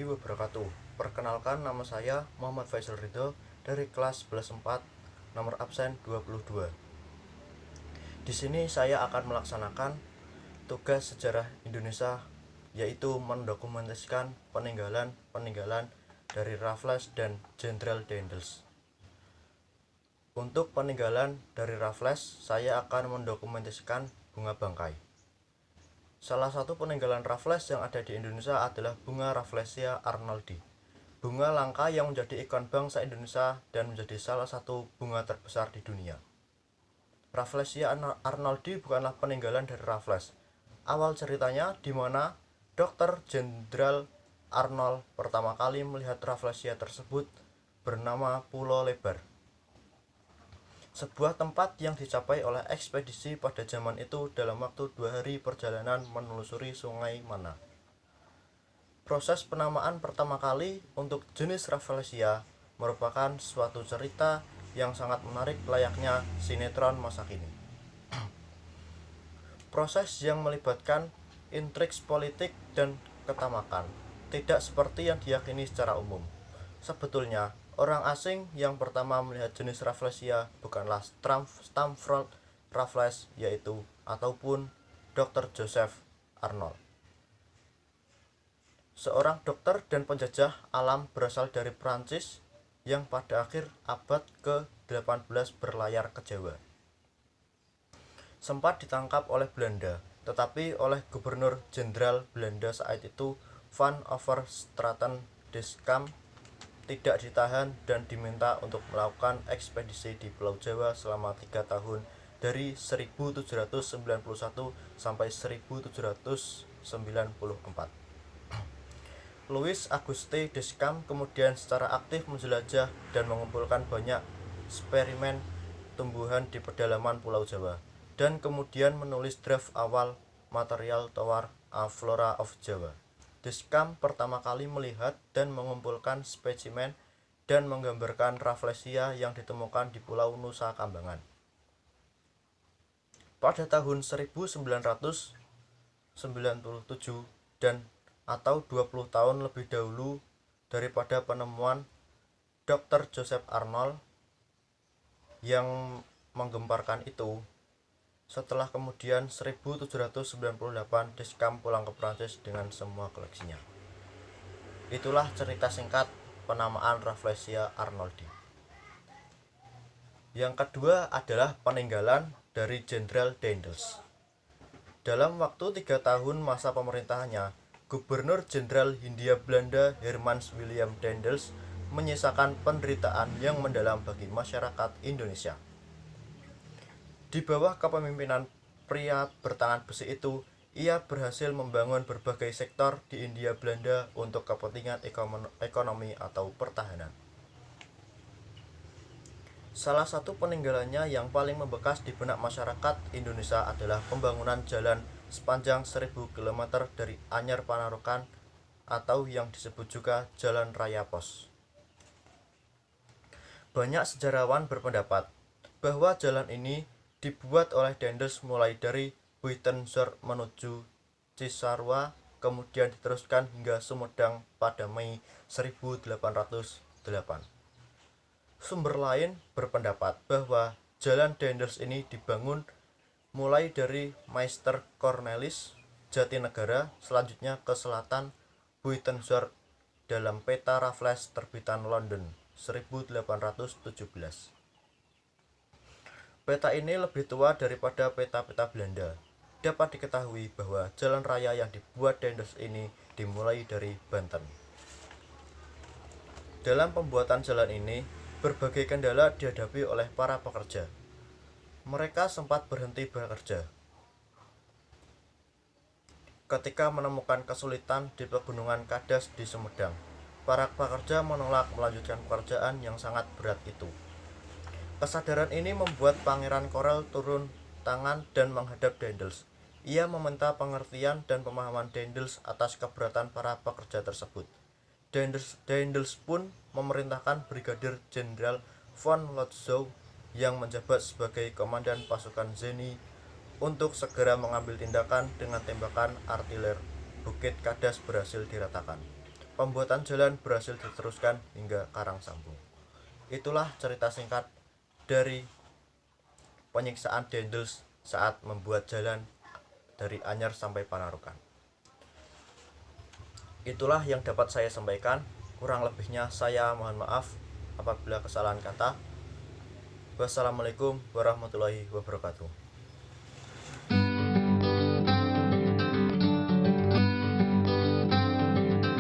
wabarakatuh. Perkenalkan, nama saya Muhammad Faisal Ridho dari kelas 11 4, nomor absen 22. Di sini saya akan melaksanakan tugas sejarah Indonesia, yaitu mendokumentasikan peninggalan dari Raffles dan Jenderal Daendels. Untuk peninggalan dari Raffles, saya akan mendokumentasikan bunga bangkai. Salah satu peninggalan Raffles yang ada di Indonesia adalah bunga Rafflesia arnoldi. Bunga langka yang menjadi ikon bangsa Indonesia dan menjadi salah satu bunga terbesar di dunia. Rafflesia arnoldi bukanlah peninggalan dari Raffles. Awal ceritanya di mana Dr. Jenderal Arnold pertama kali melihat Rafflesia tersebut bernama Pulau Lebar. Sebuah tempat yang dicapai oleh ekspedisi pada zaman itu dalam waktu 2 hari perjalanan menelusuri sungai Mana. Proses penamaan pertama kali untuk jenis Rafflesia merupakan suatu cerita yang sangat menarik layaknya sinetron masa kini. Proses yang melibatkan intriks politik dan ketamakan, tidak seperti yang diyakini secara umum. Sebetulnya, orang asing yang pertama melihat jenis Rafflesia bukanlah Stamford Raffles ataupun Dr. Joseph Arnold. Seorang dokter dan penjajah alam berasal dari Prancis yang pada akhir abad ke-18 berlayar ke Jawa. Sempat ditangkap oleh Belanda, tetapi oleh Gubernur Jenderal Belanda saat itu Van Overstraten Discamp tidak ditahan dan diminta untuk melakukan ekspedisi di Pulau Jawa selama 3 tahun dari 1791 sampai 1794. Louis Auguste Discamp kemudian secara aktif menjelajah dan mengumpulkan banyak spesimen tumbuhan di pedalaman Pulau Jawa dan kemudian menulis draft awal material tawar A Flora of Java. Discamp pertama kali melihat dan mengumpulkan spesimen dan menggambarkan Rafflesia yang ditemukan di Pulau Nusa Kambangan. Pada tahun 1997 dan atau 20 tahun lebih dahulu daripada penemuan Dr. Joseph Arnold yang menggemparkan itu, setelah kemudian 1798 Discamp pulang ke Prancis dengan semua koleksinya. Itulah cerita singkat penamaan Rafflesia arnoldi. Yang kedua adalah peninggalan dari Jenderal Daendels. Dalam waktu 3 tahun masa pemerintahannya, Gubernur Jenderal Hindia Belanda Hermans William Daendels menyisakan penderitaan yang mendalam bagi masyarakat Indonesia. Di bawah kepemimpinan pria bertangan besi itu, ia berhasil membangun berbagai sektor di Hindia Belanda untuk kepentingan ekonomi atau pertahanan. Salah satu peninggalannya yang paling membekas di benak masyarakat Indonesia adalah pembangunan jalan sepanjang 1000 km dari Anyar Panarukan atau yang disebut juga Jalan Raya Pos. Banyak sejarawan berpendapat bahwa jalan ini dibuat oleh Daendels mulai dari Buitenzorg menuju Cisarua, kemudian diteruskan hingga Sumedang pada Mei 1808. Sumber lain berpendapat bahwa jalan Daendels ini dibangun mulai dari Meister Cornelis, Jatinegara, selanjutnya ke selatan Buitenzorg dalam peta Raffles terbitan London 1817. Peta ini lebih tua daripada peta-peta Belanda. Dapat diketahui bahwa jalan raya yang dibuat Daendels ini dimulai dari Banten. Dalam pembuatan jalan ini, berbagai kendala dihadapi oleh para pekerja. Mereka sempat berhenti bekerja ketika menemukan kesulitan di pegunungan Kadas di Sumedang. Para pekerja menolak melanjutkan pekerjaan yang sangat berat itu. Kesadaran ini membuat Pangeran Korel turun tangan dan menghadap Daendels. Ia meminta pengertian dan pemahaman Daendels atas keberatan para pekerja tersebut. Daendels pun memerintahkan Brigadir Jenderal von Lotzow yang menjabat sebagai komandan pasukan Zeni untuk segera mengambil tindakan dengan tembakan artiler. Bukit Kadas berhasil diratakan. pembuatan jalan berhasil diteruskan hingga Karangsambung. Itulah cerita singkat dari penyiksaan Dendels saat membuat jalan dari Anyar sampai Panarukan. Itulah yang dapat saya sampaikan. Kurang lebihnya saya mohon maaf apabila kesalahan kata. Wassalamualaikum warahmatullahi wabarakatuh.